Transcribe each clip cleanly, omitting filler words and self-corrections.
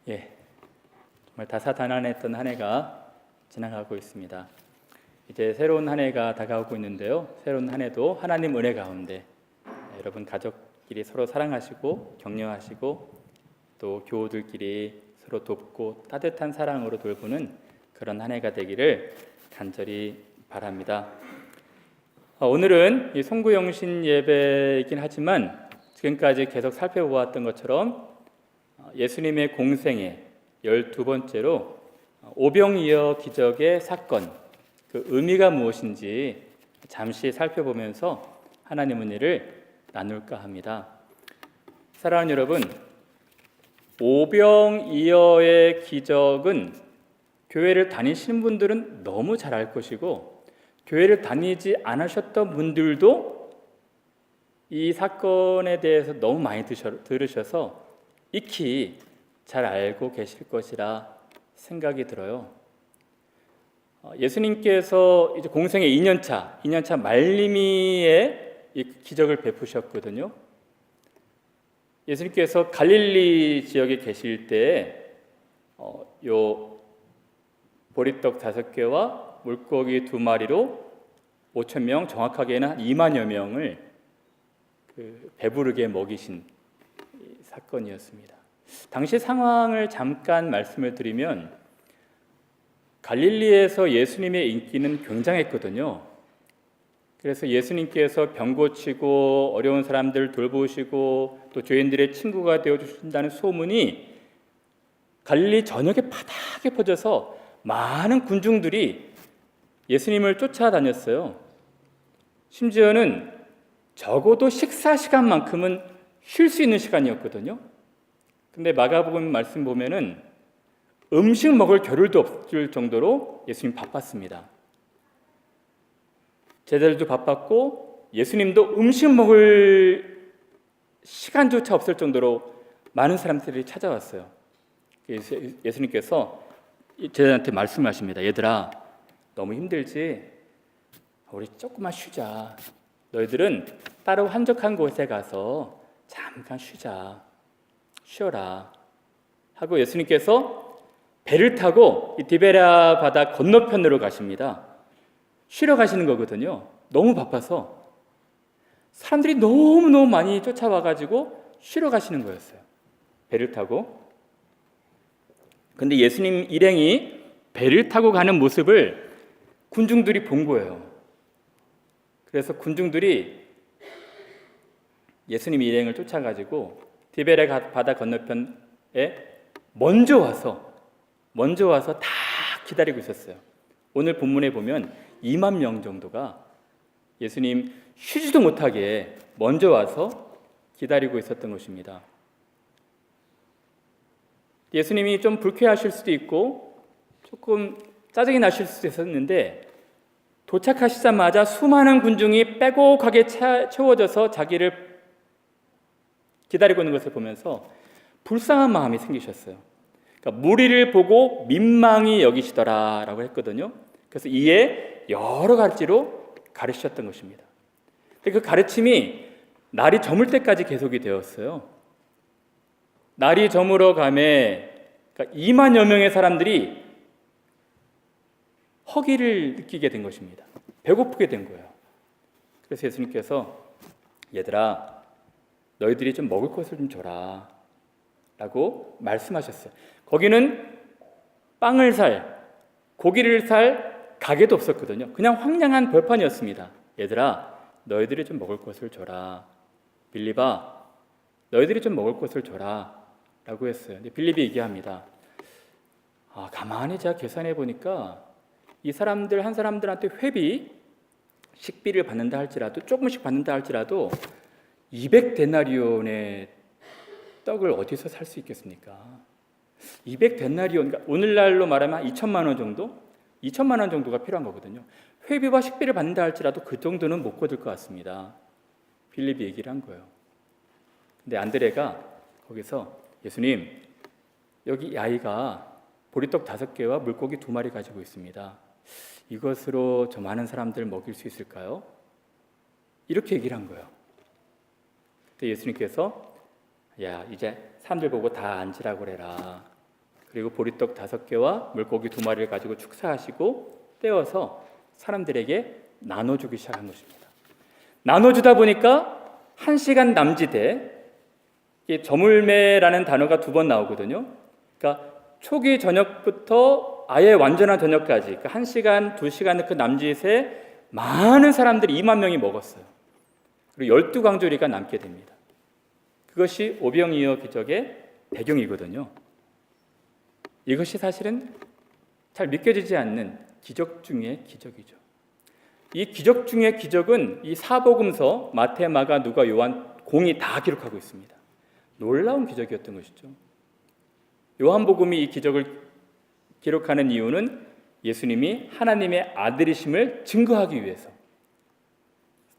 예, 정말 다사다난했던 한 해가 지나가고 있습니다. 이제 새로운 한 해가 다가오고 있는데요. 새로운 한 해도 하나님 은혜 가운데 여러분 가족끼리 서로 사랑하시고 격려하시고 또 교우들끼리 서로 돕고 따뜻한 사랑으로 돌보는 그런 한 해가 되기를 간절히 바랍니다. 오늘은 이 송구영신 예배이긴 하지만 지금까지 계속 살펴보았던 것처럼 예수님의 공생의 12번째로 오병이어 기적의 사건, 그 의미가 무엇인지 잠시 살펴보면서 하나님 은혜를 나눌까 합니다. 사랑하는 여러분, 오병이어의 기적은 교회를 다니시는 분들은 너무 잘 알 것이고 교회를 다니지 않으셨던 분들도 이 사건에 대해서 너무 많이 들으셔서 익히 잘 알고 계실 것이라 생각이 들어요. 예수님께서 이제 공생의 2년차 말미에 이 기적을 베푸셨거든요. 예수님께서 갈릴리 지역에 계실 때 요 보리떡 5개와 물고기 2마리로 5,000명, 정확하게는 한 2만여 명을 배부르게 먹이신 사건이었습니다. 당시 상황을 잠깐 말씀을 드리면 갈릴리에서 예수님의 인기는 굉장했거든요. 그래서 예수님께서 병 고치고 어려운 사람들 돌보시고 또 죄인들의 친구가 되어주신다는 소문이 갈릴리 전역에 바닥에 퍼져서 많은 군중들이 예수님을 쫓아다녔어요. 심지어는 적어도 식사 시간만큼은 쉴 수 있는 시간이었거든요. 근데 마가복음 말씀 보면은 음식 먹을 겨를도 없을 정도로 예수님 바빴습니다. 제자들도 바빴고 예수님도 음식 먹을 시간조차 없을 정도로 많은 사람들이 찾아왔어요. 예수님께서 제자들한테 말씀하십니다. 얘들아, 너무 힘들지? 우리 조금만 쉬자. 너희들은 따로 한적한 곳에 가서 잠깐 쉬어라 하고 예수님께서 배를 타고 이 디베랴 바다 건너편으로 가십니다. 쉬러 가시는 거거든요. 너무 바빠서 사람들이 너무너무 많이 쫓아와가지고 쉬러 가시는 거였어요. 배를 타고. 근데 예수님 일행이 배를 타고 가는 모습을 군중들이 본 거예요. 그래서 군중들이 예수님 일행을 쫓아가지고 디베랴 바다 건너편에 먼저 와서 다 기다리고 있었어요. 오늘 본문에 보면 2만 명 정도가 예수님 쉬지도 못하게 먼저 와서 기다리고 있었던 것입니다. 예수님이 좀 불쾌하실 수도 있고 조금 짜증이 나실 수도 있었는데 도착하시자마자 수많은 군중이 빼곡하게 채워져서 자기를 기다리고 있는 것을 보면서 불쌍한 마음이 생기셨어요. 그러니까 무리를 보고 민망히 여기시더라라고 했거든요. 그래서 이에 여러 가지로 가르치셨던 것입니다. 그 가르침이 날이 저물 때까지 계속이 되었어요. 날이 저물어 가매 2만여 명의 사람들이 허기를 느끼게 된 것입니다. 배고프게 된 거예요. 그래서 예수님께서 얘들아, 너희들이 좀 먹을 것을 좀 줘라 라고 말씀하셨어요. 거기는 빵을 살, 고기를 살 가게도 없었거든요. 그냥 황량한 벌판이었습니다. 얘들아, 너희들이 좀 먹을 것을 줘라. 빌립아, 너희들이 좀 먹을 것을 줘라 라고 했어요. 근데 빌립이 얘기합니다. 가만히 제가 계산해 보니까 이 사람들 한 사람들한테 식비를 받는다 할지라도 조금씩 받는다 할지라도 200데나리온의 떡을 어디서 살 수 있겠습니까? 200데나리온, 그러니까 오늘날로 말하면 2천만 원 정도? 2천만 원 정도가 필요한 거거든요. 회비와 식비를 받는다 할지라도 그 정도는 못 거둘 것 같습니다. 빌립이 얘기를 한 거예요. 근데 안드레가 거기서 예수님, 여기 이 아이가 보리떡 5개와 물고기 2마리 가지고 있습니다. 이것으로 저 많은 사람들 먹일 수 있을까요? 이렇게 얘기를 한 거예요. 그때 예수님께서 야, 이제 사람들 보고 다 앉으라고 그래라 그리고 보리떡 5개와 물고기 2마리를 가지고 축사하시고 떼어서 사람들에게 나눠주기 시작한 것입니다. 나눠주다 보니까 1시간 남짓에 저물매라는 단어가 2번 나오거든요. 그러니까 초기 저녁부터 아예 완전한 저녁까지, 그러니까 1시간, 2시간 그 남짓에 많은 사람들이 2만 명이 먹었어요. 그리고 12광조리가 남게 됩니다. 그것이 오병이어 기적의 배경이거든요. 이것이 사실은 잘 믿겨지지 않는 기적 중의 기적이죠. 이 기적 중의 기적은 이 사복음서 마태, 마가, 누가, 요한 공이 다 기록하고 있습니다. 놀라운 기적이었던 것이죠. 요한복음이 이 기적을 기록하는 이유는 예수님이 하나님의 아들이심을 증거하기 위해서,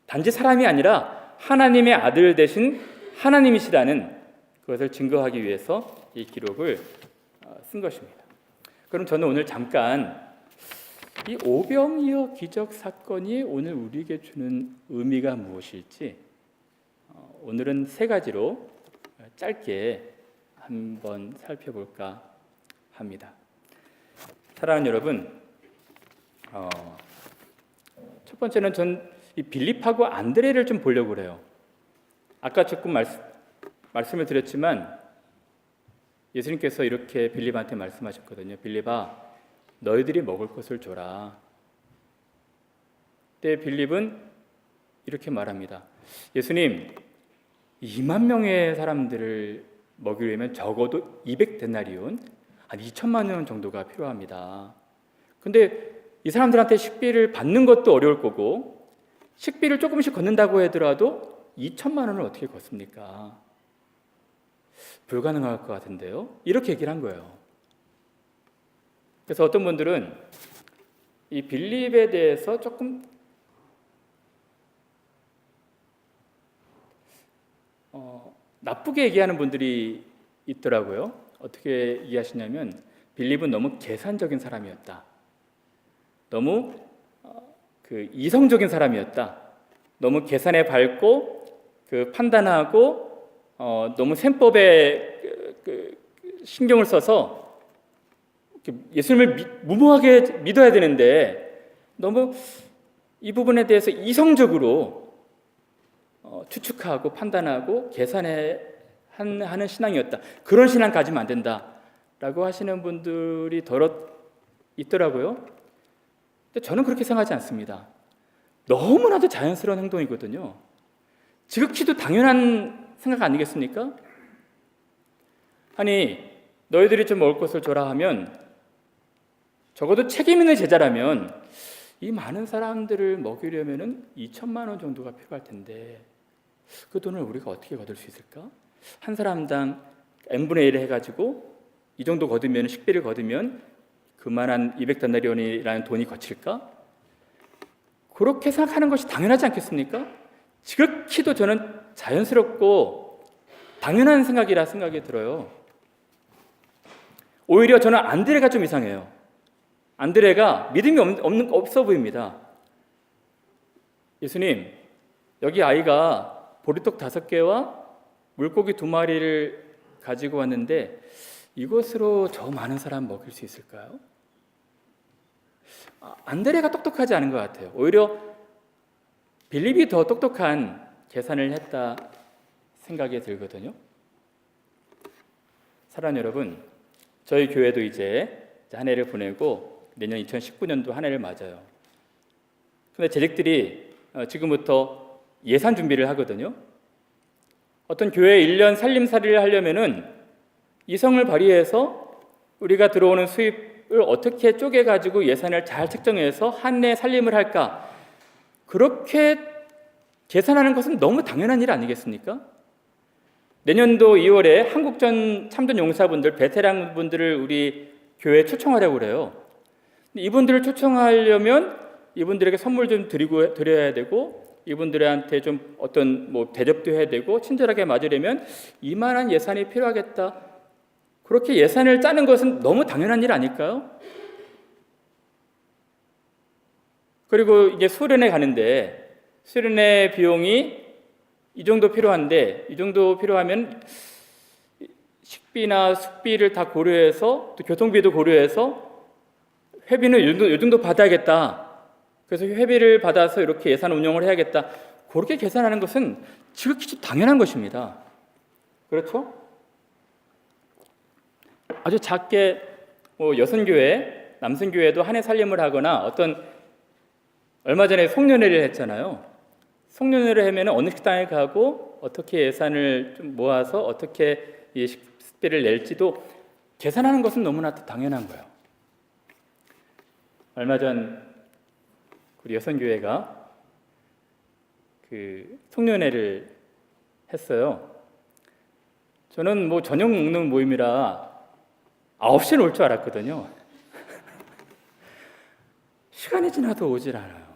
단지 사람이 아니라 하나님의 아들 되신 하나님이시라는 그것을 증거하기 위해서 이 기록을 쓴 것입니다. 그럼 저는 오늘 잠깐 이 오병이어 기적 사건이 오늘 우리에게 주는 의미가 무엇일지 오늘은 3가지로 짧게 한번 살펴볼까 합니다. 사랑하는 여러분, 첫 번째는 전 이 빌립하고 안드레를 좀 보려고 그래요. 아까 조금 말씀을 드렸지만 예수님께서 이렇게 빌립한테 말씀하셨거든요. 빌립아, 너희들이 먹을 것을 줘라. 그때 빌립은 이렇게 말합니다. 예수님, 2만 명의 사람들을 먹이려면 적어도 200데나리온, 한 2천만 원 정도가 필요합니다. 근데 이 사람들한테 식비를 받는 것도 어려울 거고 식비를 조금씩 걷는다고 하더라도 2천만 원을 어떻게 걷습니까? 불가능할 것 같은데요. 이렇게 얘기를 한 거예요. 그래서 어떤 분들은 이 빌립에 대해서 조금 나쁘게 얘기하는 분들이 있더라고요. 어떻게 이해하시냐면 빌립은 너무 계산적인 사람이었다. 너무 이성적인 사람이었다. 너무 계산에 밝고 판단하고 너무 셈법에 신경을 써서 예수님을 무모하게 믿어야 되는데 너무 이 부분에 대해서 이성적으로 추측하고 판단하고 하는 신앙이었다. 그런 신앙 가지면 안 된다라고 하시는 분들이 더러 있더라고요. 근데 저는 그렇게 생각하지 않습니다. 너무나도 자연스러운 행동이거든요. 지극히도 당연한 생각 아니겠습니까? 아니, 너희들이 좀 먹을 것을 줘라 하면 적어도 책임 있는 제자라면 이 많은 사람들을 먹이려면 2천만 원 정도가 필요할 텐데 그 돈을 우리가 어떻게 거둘 수 있을까? 한 사람당 n분의 1을 해가지고 이 정도 거두면, 식비를 거두면 그만한 200데나리온이라는 돈이 거칠까? 그렇게 생각하는 것이 당연하지 않겠습니까? 지극히도 저는 자연스럽고 당연한 생각이라 생각이 들어요. 오히려 저는 안드레가 좀 이상해요. 안드레가 믿음이 없어 보입니다. 예수님, 여기 아이가 보리떡 5개와 물고기 2마리를 가지고 왔는데 이것으로 저 많은 사람 먹일 수 있을까요? 안드레가 똑똑하지 않은 것 같아요. 오히려 빌립이 더 똑똑한 계산을 했다 생각이 들거든요. 사랑하는 여러분, 저희 교회도 이제 한 해를 보내고 내년 2019년도 한 해를 맞아요. 근데 재직들이 지금부터 예산 준비를 하거든요. 어떤 교회 1년 살림살이를 하려면은 이성을 발휘해서 우리가 들어오는 수입을 어떻게 쪼개가지고 예산을 잘 책정해서 한 해 살림을 할까? 그렇게 계산하는 것은 너무 당연한 일 아니겠습니까? 내년도 2월에 한국전 참전 용사분들, 베테랑 분들을 우리 교회에 초청하려고 그래요. 이분들을 초청하려면 이분들에게 선물 좀 드려야 되고 이분들한테 좀 어떤 대접도 해야 되고 친절하게 맞으려면 이만한 예산이 필요하겠다. 그렇게 예산을 짜는 것은 너무 당연한 일 아닐까요? 그리고 이제 수련회 가는데 수련회 비용이 이 정도 필요한데 이 정도 필요하면 식비나 숙비를 다 고려해서 또 교통비도 고려해서 회비는 요 정도 받아야겠다. 그래서 회비를 받아서 이렇게 예산 운영을 해야겠다. 그렇게 계산하는 것은 지극히 당연한 것입니다. 그렇죠? 아주 작게 여성교회, 남성교회도 한 해 살림을 하거나 어떤 얼마 전에 송년회를 했잖아요. 송년회를 하면 어느 식당에 가고 어떻게 예산을 좀 모아서 어떻게 이 식비를 낼지도 계산하는 것은 너무나 당연한 거예요. 얼마 전 우리 여성교회가 그 송년회를 했어요. 저는 저녁 먹는 모임이라 9시에 올 줄 알았거든요. 시간이 지나도 오질 않아요.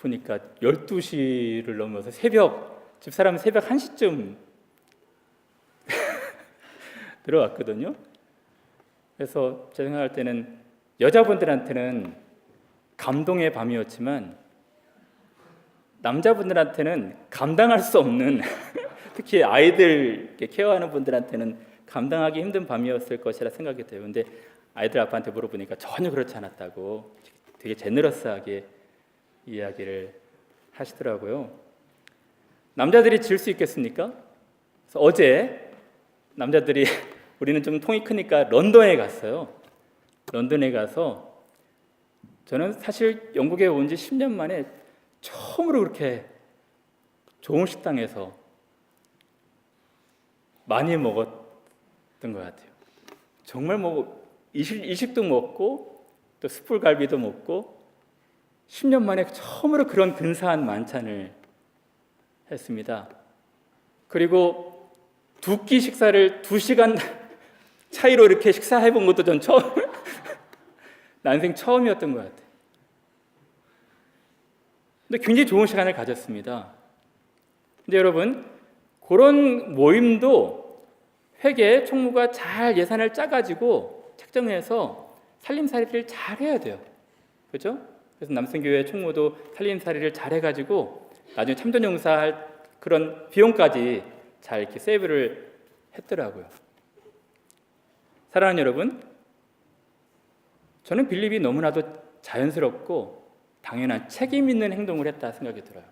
보니까 12시를 넘어서 집사람은 새벽 1시쯤 들어왔거든요. 그래서 제가 생각할 때는 여자분들한테는 감동의 밤이었지만 남자분들한테는 감당할 수 없는 특히 아이들 케어하는 분들한테는 감당하기 힘든 밤이었을 것이라 생각이 돼요. 근데 아이들 아빠한테 물어보니까 전혀 그렇지 않았다고 되게 제너러스하게 이야기를 하시더라고요. 남자들이 질 수 있겠습니까? 그래서 어제 남자들이 우리는 좀 통이 크니까 런던에 갔어요. 런던에 가서 저는 사실 영국에 온 지 10년 만에 처음으로 그렇게 좋은 식당에서 많이 먹었던 것 같아요. 정말 일식도 먹고 또 숯불갈비도 먹고 10년 만에 처음으로 그런 근사한 만찬을 했습니다. 그리고 두 끼 식사를 2시간 차이로 이렇게 식사해 본 것도 전 난생 처음이었던 것 같아요. 근데 굉장히 좋은 시간을 가졌습니다. 근데 여러분, 그런 모임도 회계 총무가 잘 예산을 짜가지고 책정해서 살림살이를 잘 해야 돼요. 그렇죠? 그래서 남성교회 총무도 살림살이를 잘 해가지고 나중에 참전용사 할 그런 비용까지 잘 이렇게 세이브를 했더라고요. 사랑하는 여러분, 저는 빌립이 너무나도 자연스럽고 당연한 책임 있는 행동을 했다 생각이 들어요.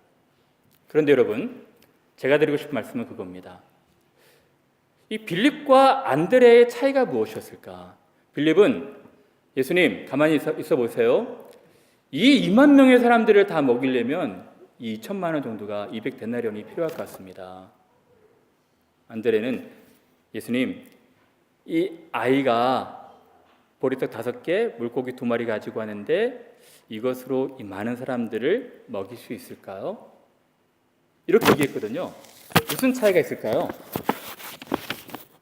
그런데 여러분, 제가 드리고 싶은 말씀은 그겁니다. 이 빌립과 안드레의 차이가 무엇이었을까? 빌립은 예수님 가만히 있어 보세요. 이 2만 명의 사람들을 다 먹이려면 2천만 원 정도가 200데나리온이 필요할 것 같습니다. 안드레는 예수님, 이 아이가 보리떡 5개, 물고기 2마리 가지고 왔는데 이것으로 이 많은 사람들을 먹일 수 있을까요? 이렇게 얘기했거든요. 무슨 차이가 있을까요?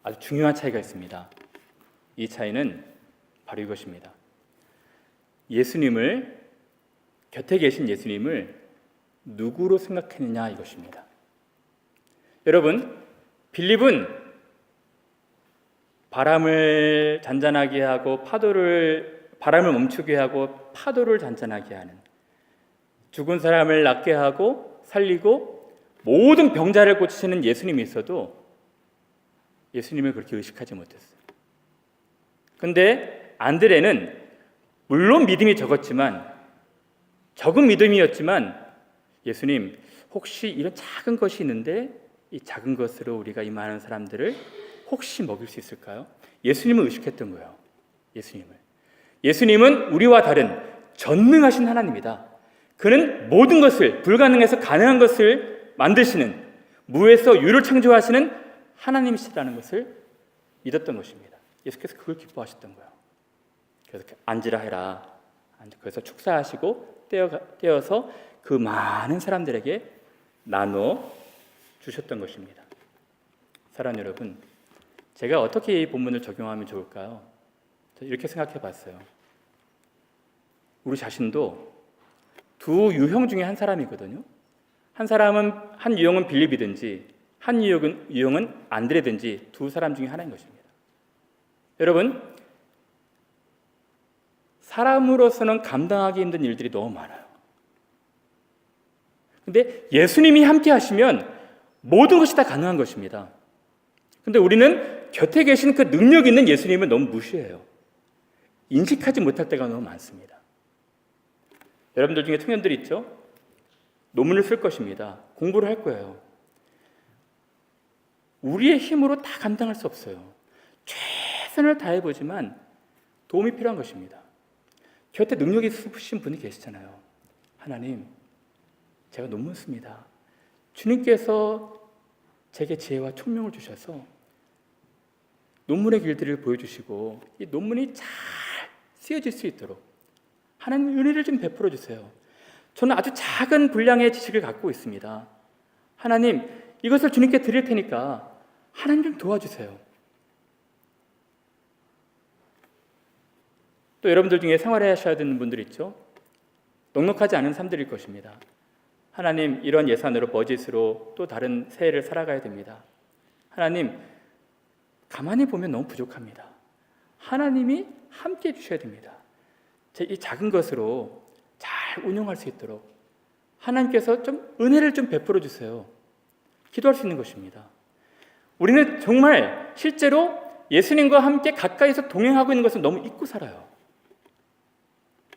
아주 중요한 차이가 있습니다. 이 차이는 바로 이것입니다. 곁에 계신 예수님을 누구로 생각했느냐 이것입니다. 여러분, 빌립은 바람을 잔잔하게 하고 바람을 멈추게 하고 파도를 잔잔하게 하는, 죽은 사람을 낫게 하고 살리고 모든 병자를 고치시는 예수님이 있어도 예수님을 그렇게 의식하지 못했어요. 그런데 안드레는 물론 믿음이 적은 믿음이었지만 예수님, 혹시 이런 작은 것이 있는데 이 작은 것으로 우리가 이 많은 사람들을 혹시 먹일 수 있을까요? 예수님을 의식했던 거예요. 예수님은 우리와 다른 전능하신 하나님이다. 그는 모든 것을, 불가능해서 가능한 것을 만드시는, 무에서 유를 창조하시는 하나님이시라는 것을 믿었던 것입니다. 예수께서 그걸 기뻐하셨던 거예요. 그래서 앉으라 해라. 그래서 축사하시고 떼어서 그 많은 사람들에게 나눠 주셨던 것입니다. 사랑하는 여러분, 제가 어떻게 이 본문을 적용하면 좋을까요? 이렇게 생각해 봤어요. 우리 자신도 두 유형 중에 한 사람이거든요. 한 유형은 빌립이든지 한 유형은 안드레든지 두 사람 중에 하나인 것입니다. 여러분, 사람으로서는 감당하기 힘든 일들이 너무 많아요. 근데 예수님이 함께 하시면 모든 것이 다 가능한 것입니다. 근데 우리는 곁에 계신 그 능력 있는 예수님을 너무 무시해요. 인식하지 못할 때가 너무 많습니다. 여러분들 중에 청년들이 있죠? 논문을 쓸 것입니다. 공부를 할 거예요. 우리의 힘으로 다 감당할 수 없어요. 최선을 다해보지만 도움이 필요한 것입니다. 곁에 능력이 있으신 분이 계시잖아요. 하나님, 제가 논문 씁니다. 주님께서 제게 지혜와 총명을 주셔서 논문의 길들을 보여주시고 이 논문이 잘 쓰여질 수 있도록 하나님 은혜를 좀 베풀어 주세요. 저는 아주 작은 분량의 지식을 갖고 있습니다. 하나님, 이것을 주님께 드릴 테니까 하나님 좀 도와주세요. 또 여러분들 중에 생활하셔야 되는 분들 있죠? 넉넉하지 않은 삶들일 것입니다. 하나님, 이런 예산으로 버짓으로 또 다른 새해를 살아가야 됩니다. 하나님, 가만히 보면 너무 부족합니다. 하나님이 함께 해주셔야 됩니다. 이 작은 것으로 잘 운영할 수 있도록 하나님께서 좀 은혜를 좀 베풀어 주세요. 기도할 수 있는 것입니다. 우리는 정말 실제로 예수님과 함께 가까이서 동행하고 있는 것을 너무 잊고 살아요.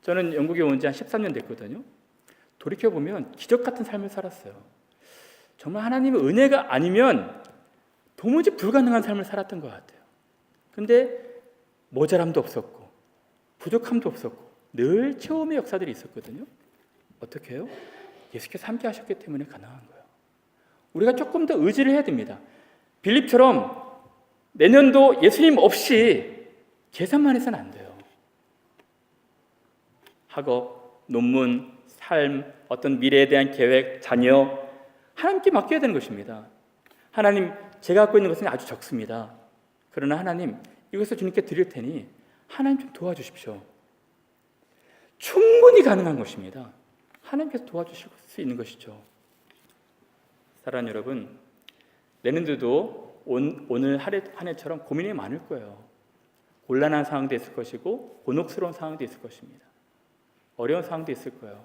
저는 영국에 온 지 한 13년 됐거든요. 돌이켜보면 기적 같은 삶을 살았어요. 정말 하나님의 은혜가 아니면 도무지 불가능한 삶을 살았던 것 같아요. 근데 모자람도 없었고 부족함도 없었고 늘 체험의 역사들이 있었거든요. 어떻게 해요? 예수께서 함께 하셨기 때문에 가능한 거예요. 우리가 조금 더 의지를 해야 됩니다. 빌립처럼 내년도 예수님 없이 계산만 해서는 안 돼요. 학업, 논문, 삶, 어떤 미래에 대한 계획, 자녀 하나님께 맡겨야 되는 것입니다. 하나님, 제가 갖고 있는 것은 아주 적습니다. 그러나 하나님, 이것을 주님께 드릴 테니 하나님 좀 도와주십시오. 충분히 가능한 것입니다. 하나님께서 도와주실 수 있는 것이죠. 사랑하는 여러분, 내년도도 오늘 한 해처럼 고민이 많을 거예요. 곤란한 상황도 있을 것이고 곤혹스러운 상황도 있을 것입니다. 어려운 상황도 있을 거예요.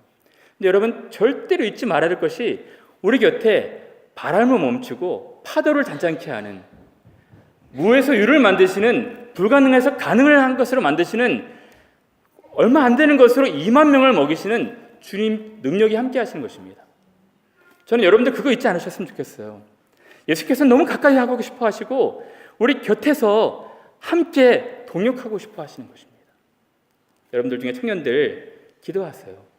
근데 여러분, 절대로 잊지 말아야 될 것이 우리 곁에 바람을 멈추고 파도를 잔잔케 하는, 무에서 유를 만드시는, 불가능해서 가능을 한 것으로 만드시는, 얼마 안 되는 것으로 2만 명을 먹이시는 주님 능력이 함께 하시는 것입니다. 저는 여러분들 그거 잊지 않으셨으면 좋겠어요. 예수께서는 너무 가까이 하고 싶어 하시고 우리 곁에서 함께 동역하고 싶어 하시는 것입니다. 여러분들 중에 청년들 기도하세요.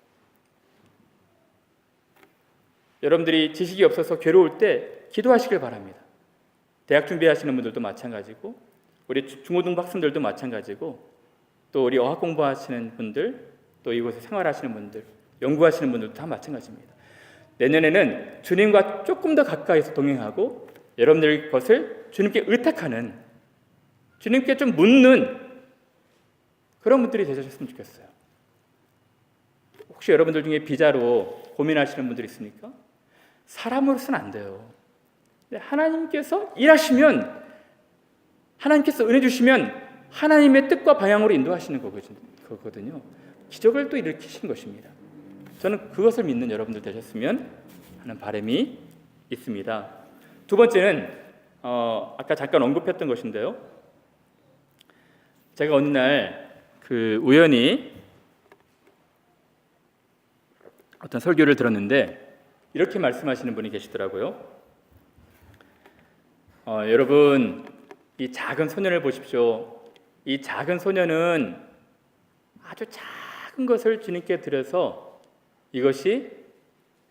여러분들이 지식이 없어서 괴로울 때 기도하시길 바랍니다. 대학 준비하시는 분들도 마찬가지고 우리 중고등부 학생들도 마찬가지고 또 우리 어학 공부하시는 분들, 또 이곳에 생활하시는 분들, 연구하시는 분들도 다 마찬가지입니다. 내년에는 주님과 조금 더 가까이서 동행하고 여러분들 것을 주님께 의탁하는, 주님께 좀 묻는 그런 분들이 되셨으면 좋겠어요. 혹시 여러분들 중에 비자로 고민하시는 분들 있습니까? 사람으로서는 안 돼요. 하나님께서 일하시면, 하나님께서 은혜 주시면 하나님의 뜻과 방향으로 인도하시는 거거든요. 기적을 또 일으키신 것입니다. 저는 그것을 믿는 여러분들 되셨으면 하는 바람이 있습니다. 두 번째는 아까 잠깐 언급했던 것인데요. 제가 어느 날 우연히 어떤 설교를 들었는데 이렇게 말씀하시는 분이 계시더라고요. 여러분, 이 작은 소년을 보십시오. 이 작은 소년은 아주 작은 것을 주님께 드려서 이것이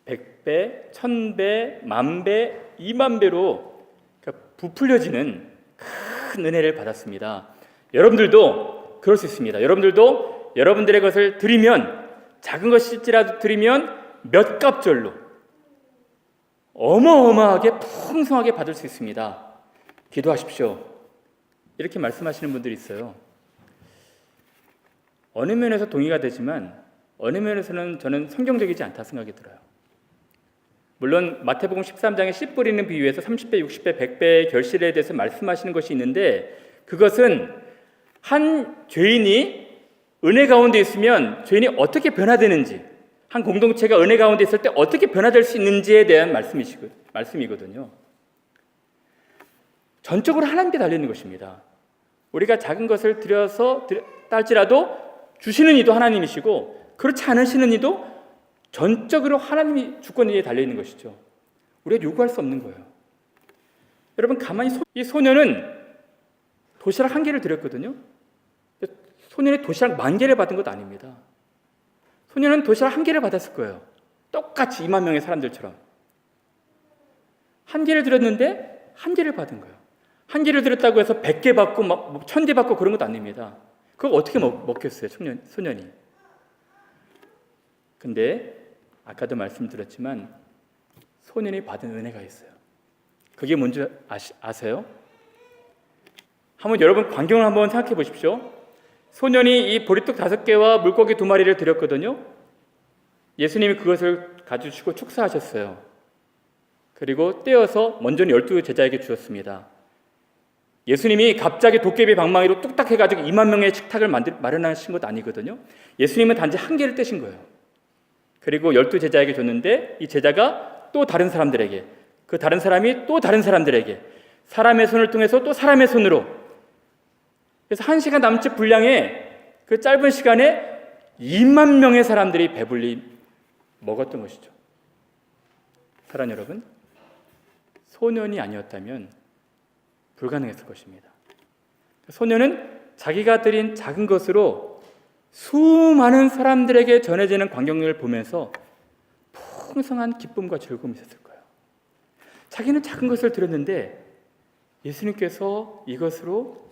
100배, 1000배, 10,000배, 20,000배로 부풀려지는 큰 은혜를 받았습니다. 여러분들도 그럴 수 있습니다. 여러분들도 여러분들의 것을 드리면, 작은 것일지라도 드리면 몇 갑절로 어마어마하게 풍성하게 받을 수 있습니다. 기도하십시오. 이렇게 말씀하시는 분들이 있어요. 어느 면에서 동의가 되지만 어느 면에서는 저는 성경적이지 않다 생각이 들어요. 물론 마태복음 13장에 씨 뿌리는 비유에서 30배, 60배, 100배의 결실에 대해서 말씀하시는 것이 있는데, 그것은 한 죄인이 은혜 가운데 있으면 죄인이 어떻게 변화되는지, 한 공동체가 은혜 가운데 있을 때 어떻게 변화될 수 있는지에 대한 말씀이거든요. 전적으로 하나님께 달리는 것입니다. 우리가 작은 것을 들여서 딸지라도 주시는 이도 하나님이시고 그렇지 않으시는 이도 전적으로 하나님이 주권에 달려있는 것이죠. 우리가 요구할 수 없는 거예요. 여러분 가만히 이 소년은 도시락 1개를 드렸거든요. 소년이 도시락 10,000개를 받은 것도 아닙니다. 소년은 도시락 1개를 받았을 거예요. 똑같이 2만 명의 사람들처럼 1개를 드렸는데 1개를 받은 거예요. 1개를 드렸다고 해서 100개 받고 1,000개 받고 그런 것도 아닙니다. 그걸 어떻게 먹겠어요, 소년이. 근데 아까도 말씀드렸지만 소년이 받은 은혜가 있어요. 그게 뭔지 아세요? 여러분 광경을 한번 생각해 보십시오. 소년이 이 보리떡 5개와 물고기 2마리를 드렸거든요. 예수님이 그것을 가지시고 축사하셨어요. 그리고 떼어서 먼저는 12제자에게 주었습니다. 예수님이 갑자기 도깨비 방망이로 뚝딱 해가지고 2만 명의 식탁을 마련하신 것 아니거든요. 예수님은 단지 1개를 떼신 거예요. 그리고 12제자에게 줬는데 이 제자가 또 다른 사람들에게, 그 다른 사람이 또 다른 사람들에게, 사람의 손을 통해서 또 사람의 손으로, 그래서 1시간 남짓 분량의 그 짧은 시간에 2만 명의 사람들이 배불리 먹었던 것이죠. 사랑하는 여러분, 소년이 아니었다면 불가능했을 것입니다. 소년은 자기가 드린 작은 것으로 수많은 사람들에게 전해지는 광경을 보면서 풍성한 기쁨과 즐거움이 있었을 거예요. 자기는 작은 것을 드렸는데 예수님께서 이것으로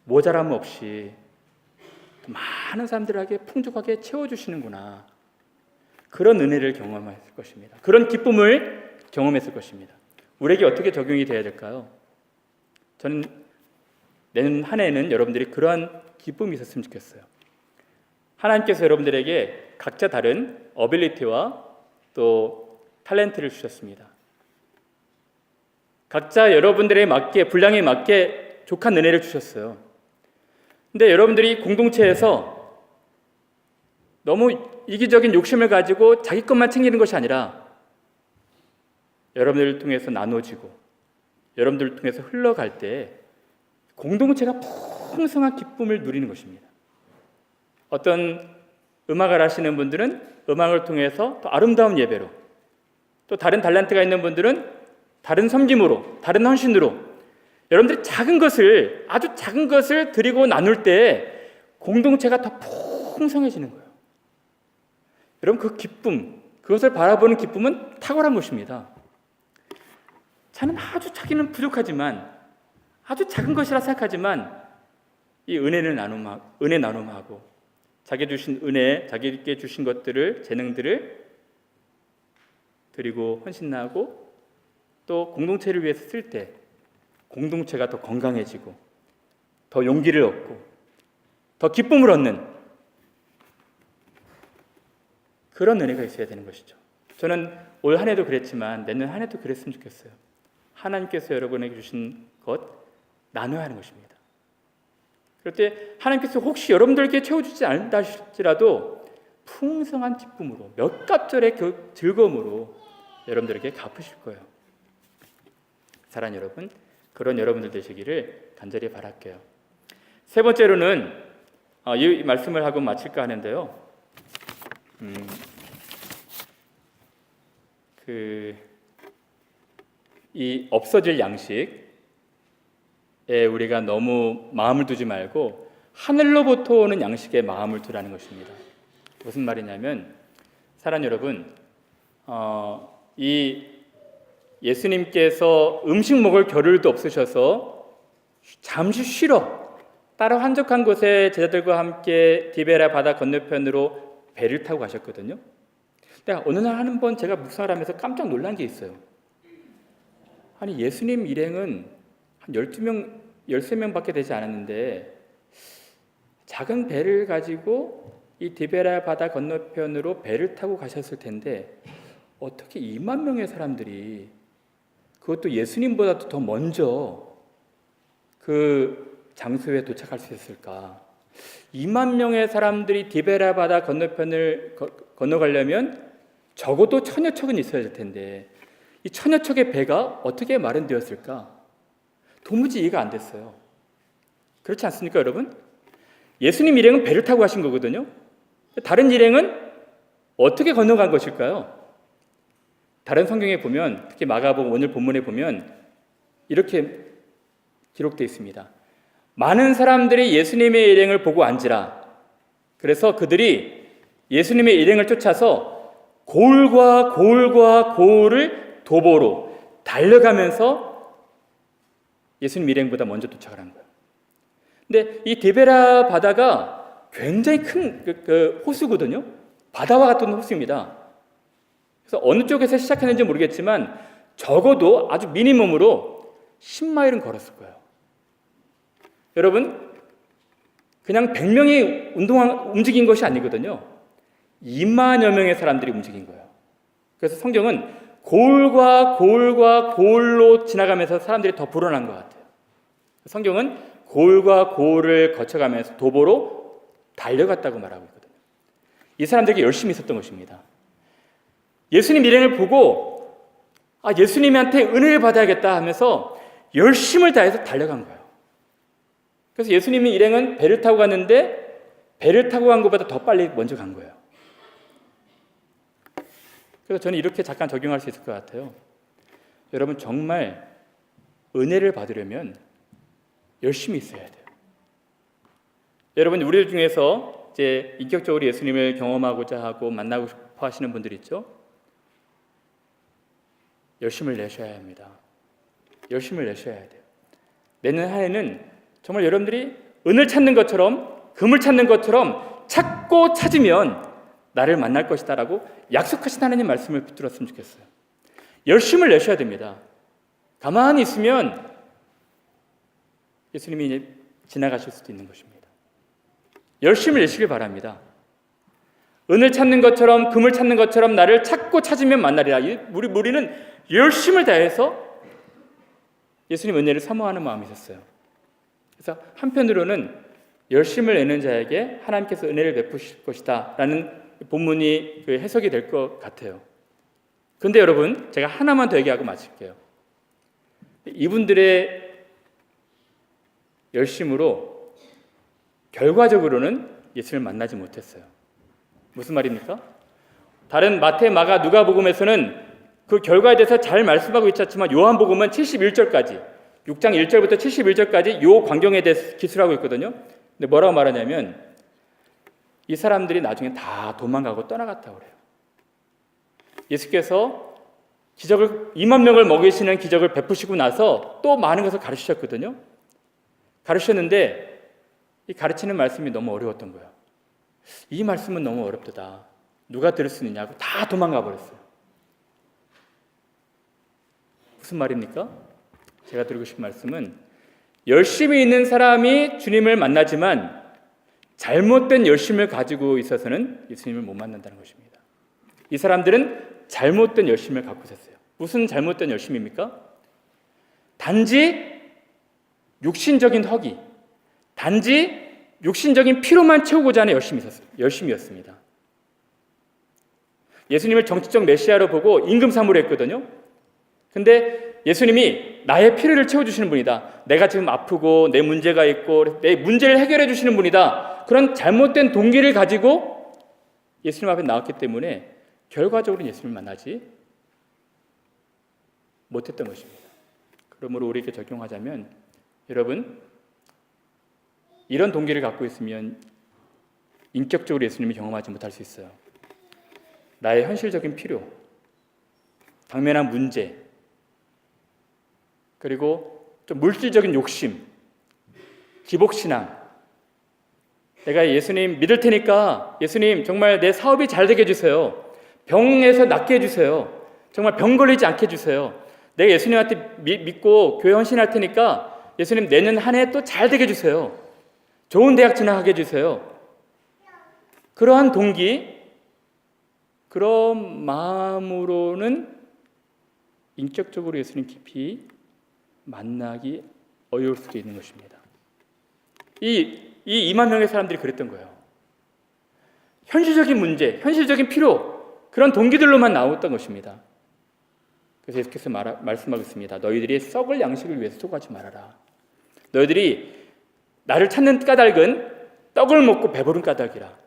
모자람 없이 많은 사람들에게 풍족하게 채워주시는구나. 그런 은혜를 경험했을 것입니다. 그런 기쁨을 경험했을 것입니다. 우리에게 어떻게 적용이 돼야 될까요? 저는 내년 한 해에는 여러분들이 그러한 기쁨이 있었으면 좋겠어요. 하나님께서 여러분들에게 각자 다른 어빌리티와 또 탤런트를 주셨습니다. 각자 여러분들의 맞게, 분량에 맞게 족한 은혜를 주셨어요. 근데 여러분들이 공동체에서 너무 이기적인 욕심을 가지고 자기 것만 챙기는 것이 아니라 여러분들을 통해서 나눠지고 여러분들을 통해서 흘러갈 때 공동체가 풍성한 기쁨을 누리는 것입니다. 어떤 음악을 하시는 분들은 음악을 통해서 또 아름다운 예배로, 또 다른 달란트가 있는 분들은 다른 섬김으로, 다른 헌신으로 여러분들이 작은 것을, 아주 작은 것을 드리고 나눌 때 공동체가 더 풍성해지는 거예요. 여러분 그 기쁨, 그것을 바라보는 기쁨은 탁월한 것입니다. 저는 아주 자기는 부족하지만, 아주 작은 것이라 생각하지만 이 은혜 나눔하고 자기 주신 은혜, 자기께 주신 것들을, 재능들을 드리고 헌신하고 또 공동체를 위해서 쓸 때 공동체가 더 건강해지고 더 용기를 얻고 더 기쁨을 얻는 그런 은혜가 있어야 되는 것이죠. 저는 올 한 해도 그랬지만 내년 한 해도 그랬으면 좋겠어요. 하나님께서 여러분에게 주신 것 나눠야 하는 것입니다. 그럴 때 하나님께서 혹시 여러분들께 채워주지 않는다 할지라도 풍성한 기쁨으로, 몇 갑절의 즐거움으로 여러분들에게 갚으실 거예요. 사랑하는 여러분, 그런 여러분들 되시기를 간절히 바랄게요. 세 번째로는 이 말씀을 하고 마칠까 하는데요. 이 없어질 양식에 우리가 너무 마음을 두지 말고 하늘로부터 오는 양식에 마음을 두라는 것입니다. 무슨 말이냐면, 사랑하는 여러분, 이 예수님께서 음식 먹을 겨를도 없으셔서 잠시 쉬러 따로 한적한 곳에 제자들과 함께 디베라 바다 건너편으로 배를 타고 가셨거든요. 근데 어느 날 한 번 제가 묵상을 하면서 깜짝 놀란 게 있어요. 아니 예수님 일행은 한 12명, 13명밖에 되지 않았는데 작은 배를 가지고 이 디베라 바다 건너편으로 배를 타고 가셨을 텐데 어떻게 2만 명의 사람들이, 그것도 예수님보다도 더 먼저 그 장소에 도착할 수 있을까? 2만 명의 사람들이 디베라 바다 건너편을 건너가려면 적어도 1000여 척은 있어야 될 텐데 이 1000여 척의 배가 어떻게 마련되었을까? 도무지 이해가 안 됐어요. 그렇지 않습니까, 여러분? 예수님 일행은 배를 타고 하신 거거든요. 다른 일행은 어떻게 건너간 것일까요? 다른 성경에 보면, 특히 마가복음 오늘 본문에 보면 이렇게 기록되어 있습니다. 많은 사람들이 예수님의 일행을 보고 앉으라. 그래서 그들이 예수님의 일행을 쫓아서 고을과 고을을 도보로 달려가면서 예수님 일행보다 먼저 도착을 한 거예요. 근데 이 디베라 바다가 굉장히 큰 호수거든요. 바다와 같은 호수입니다. 그래서 어느 쪽에서 시작했는지 모르겠지만 적어도 아주 미니멈으로 10마일은 걸었을 거예요. 여러분, 그냥 100명이 움직인 것이 아니거든요. 2만여 명의 사람들이 움직인 거예요. 그래서 성경은 고을과 고을로 지나가면서 사람들이 더 불어난 것 같아요. 성경은 고을과 고을을 거쳐가면서 도보로 달려갔다고 말하고 있거든요. 이 사람들에게 열심히 있었던 것입니다. 예수님 일행을 보고 예수님한테 은혜를 받아야겠다 하면서 열심을 다해서 달려간 거예요. 그래서 예수님의 일행은 배를 타고 갔는데 배를 타고 간 것보다 더 빨리 먼저 간 거예요. 그래서 저는 이렇게 잠깐 적용할 수 있을 것 같아요. 여러분, 정말 은혜를 받으려면 열심히 있어야 돼요. 여러분, 우리들 중에서 이제 인격적으로 예수님을 경험하고자 하고 만나고 싶어 하시는 분들 있죠? 열심을 내셔야 합니다. 열심을 내셔야 돼요. 내년 한 해는 정말 여러분들이 은을 찾는 것처럼, 금을 찾는 것처럼 찾고 찾으면 나를 만날 것이다라고 약속하신 하나님 말씀을 붙들었으면 좋겠어요. 열심을 내셔야 됩니다. 가만히 있으면 예수님이 이제 지나가실 수도 있는 것입니다. 열심을 내시길 바랍니다. 은을 찾는 것처럼, 금을 찾는 것처럼 나를 찾고 찾으면 만나리라. 우리는 열심을 다해서 예수님 은혜를 사모하는 마음이 있었어요. 그래서 한편으로는 열심을 내는 자에게 하나님께서 은혜를 베푸실 것이다 라는 본문이 해석이 될 것 같아요. 그런데 여러분, 제가 하나만 더 얘기하고 마칠게요. 이분들의 열심으로 결과적으로는 예수님을 만나지 못했어요. 무슨 말입니까? 다른 마태, 마가, 누가복음에서는 그 결과에 대해서 잘 말씀하고 있었지만 요한복음은 71절까지, 6장 1절부터 71절까지 요 광경에 대해서 기술하고 있거든요. 근데 뭐라고 말하냐면 이 사람들이 나중에 다 도망가고 떠나갔다고 그래요. 예수께서 기적을 2만 명을 먹이시는 기적을 베푸시고 나서 또 많은 것을 가르치셨거든요. 가르치셨는데 이 가르치는 말씀이 너무 어려웠던 거예요. 이 말씀은 너무 어렵다. 누가 들을 수 있느냐고 다 도망가 버렸어요. 무슨 말입니까? 제가 드리고 싶은 말씀은 열심히 있는 사람이 주님을 만나지만 잘못된 열심을 가지고 있어서는 예수님을 못 만난다는 것입니다. 이 사람들은 잘못된 열심을 갖고 있었어요. 무슨 잘못된 열심입니까? 단지 육신적인 허기, 단지 육신적인 피로만 채우고자 하는 열심이었습니다. 예수님을 정치적 메시아로 보고 임금 사무를 했거든요. 근데 예수님이 나의 필요를 채워주시는 분이다. 내가 지금 아프고 내 문제가 있고 내 문제를 해결해 주시는 분이다. 그런 잘못된 동기를 가지고 예수님 앞에 나왔기 때문에 결과적으로 예수님을 만나지 못했던 것입니다. 그러므로 우리에게 적용하자면 여러분, 이런 동기를 갖고 있으면 인격적으로 예수님을 경험하지 못할 수 있어요. 나의 현실적인 필요, 당면한 문제, 그리고 좀 물질적인 욕심, 기복신앙. 내가 예수님 믿을 테니까 예수님 정말 내 사업이 잘 되게 해주세요. 병에서 낫게 해주세요. 정말 병 걸리지 않게 해주세요. 내가 예수님한테 믿고 교회 헌신할 테니까 예수님 내년 한 해 또 잘 되게 해주세요. 좋은 대학 진학하게 해주세요. 그러한 동기, 그런 마음으로는 인격적으로 예수님 깊이 만나기 어려울 수도 있는 것입니다. 이 2만 명의 사람들이 그랬던 거예요. 현실적인 문제, 현실적인 필요, 그런 동기들로만 나왔던 것입니다. 그래서 예수께서 말씀하고 있습니다. 너희들이 썩을 양식을 위해서 소구하지 말아라. 너희들이 나를 찾는 까닭은 떡을 먹고 배부른 까닭이라.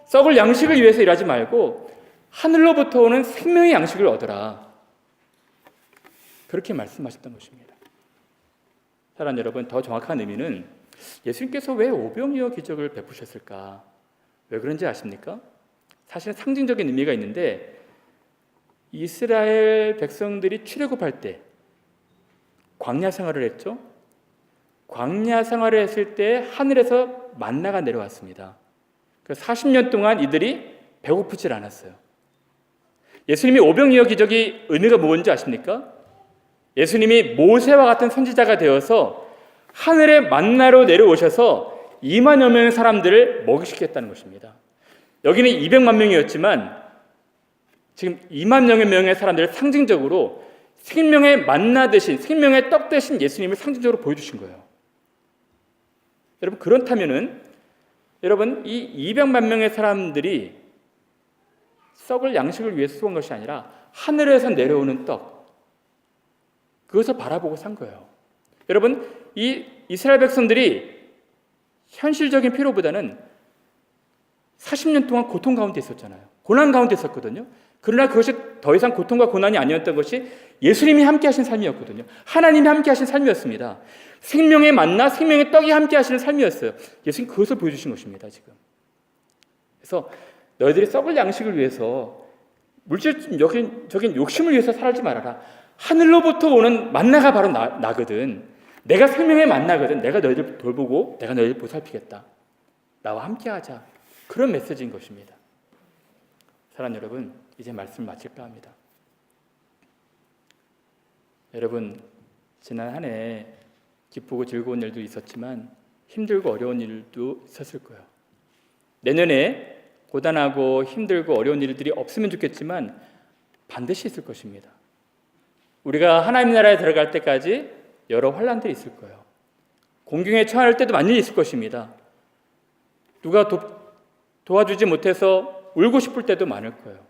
썩을 양식을 위해서 일하지 말고 하늘로부터 오는 생명의 양식을 얻어라. 그렇게 말씀하셨던 것입니다. 사랑하는 여러분, 더 정확한 의미는 예수님께서 왜 오병이어 기적을 베푸셨을까? 왜 그런지 아십니까? 사실은 상징적인 의미가 있는데 이스라엘 백성들이 출애굽할 때 광야 생활을 했죠. 광야 생활을 했을 때 하늘에서 만나가 내려왔습니다. 그래서 40년 동안 이들이 배고프질 않았어요. 예수님이 오병이어 기적이 의미가 뭔지 아십니까? 예수님이 모세와 같은 선지자가 되어서 하늘에 만나로 내려오셔서 2만여 명의 사람들을 먹이시겠다는 것입니다. 여기는 200만 명이었지만 지금 2만 명의 사람들을 상징적으로 생명의 만나 대신, 생명의 떡 대신 예수님을 상징적으로 보여주신 거예요. 여러분, 그렇다면은 여러분, 이 200만 명의 사람들이 썩을 양식을 위해서 수고한 것이 아니라 하늘에서 내려오는 떡, 그것을 바라보고 산 거예요. 여러분, 이 이스라엘 백성들이 현실적인 필요보다는 40년 동안 고통 가운데 있었잖아요. 고난 가운데 있었거든요. 그러나 그것이 더 이상 고통과 고난이 아니었던 것이 예수님이 함께 하신 삶이었거든요. 하나님이 함께 하신 삶이었습니다. 생명의 만나, 생명의 떡이 함께 하시는 삶이었어요. 예수님 그것을 보여주신 것입니다, 지금. 그래서 너희들이 썩을 양식을 위해서 물질적인 욕심을 위해서 살지 말아라. 하늘로부터 오는 만나가 바로 나거든. 내가 생명의 만나거든. 내가 너희들 돌보고 내가 너희들 보살피겠다. 나와 함께 하자. 그런 메시지인 것입니다. 사랑하는 여러분, 이제 말씀을 마칠까 합니다. 여러분, 지난 한 해 기쁘고 즐거운 일도 있었지만 힘들고 어려운 일도 있었을 거예요. 내년에 고단하고 힘들고 어려운 일들이 없으면 좋겠지만 반드시 있을 것입니다. 우리가 하나님 나라에 들어갈 때까지 여러 환난들이 있을 거예요. 공경에 처할 때도 많이 있을 것입니다. 누가 도와주지 못해서 울고 싶을 때도 많을 거예요.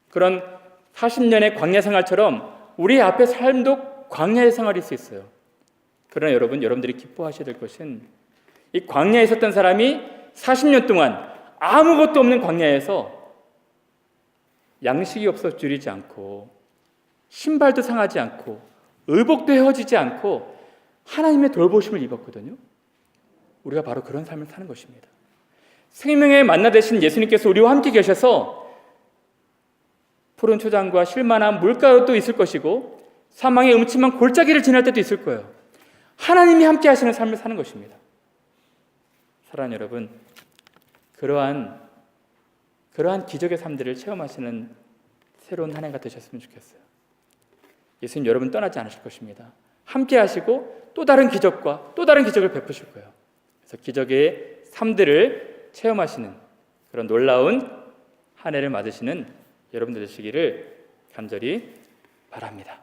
그런 40년의 광야 생활처럼 우리 앞에 삶도 광야의 생활일 수 있어요. 그러나 여러분들이 기뻐하셔야 될 것은 이 광야에 있었던 사람이 40년 동안 아무것도 없는 광야에서 양식이 없어 줄이지 않고 신발도 상하지 않고 의복도 헤어지지 않고 하나님의 돌보심을 입었거든요. 우리가 바로 그런 삶을 사는 것입니다. 생명의 만나 되신 예수님께서 우리와 함께 계셔서 푸른 초장과 쉴만한 물가도 있을 것이고 사망의 음침한 골짜기를 지날 때도 있을 거예요. 하나님이 함께 하시는 삶을 사는 것입니다. 사랑하는 여러분, 그러한 기적의 삶들을 체험하시는 새로운 한 해가 되셨으면 좋겠어요. 예수님 여러분 떠나지 않으실 것입니다. 함께 하시고 또 다른 기적과 또 다른 기적을 베푸실 거예요. 그래서 기적의 삶들을 체험하시는 그런 놀라운 한 해를 맞으시는 여러분들 되시기를 간절히 바랍니다.